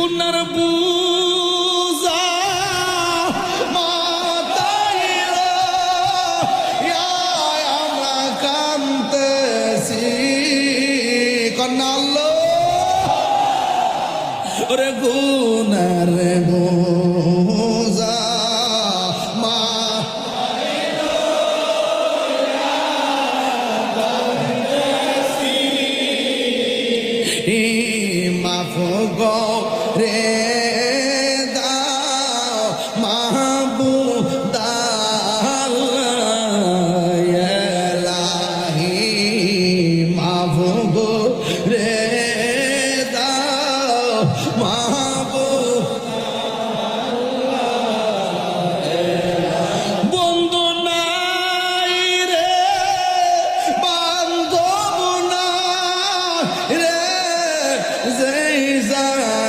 গুনার বুঝা মাথাইল আমরা কান্তেছি কন্যা আল্লাহ ওরে গুনার বুঝা মাফ গো রে দাও মাহবুব এলাহি মাফ গো রে দাও মাহবুব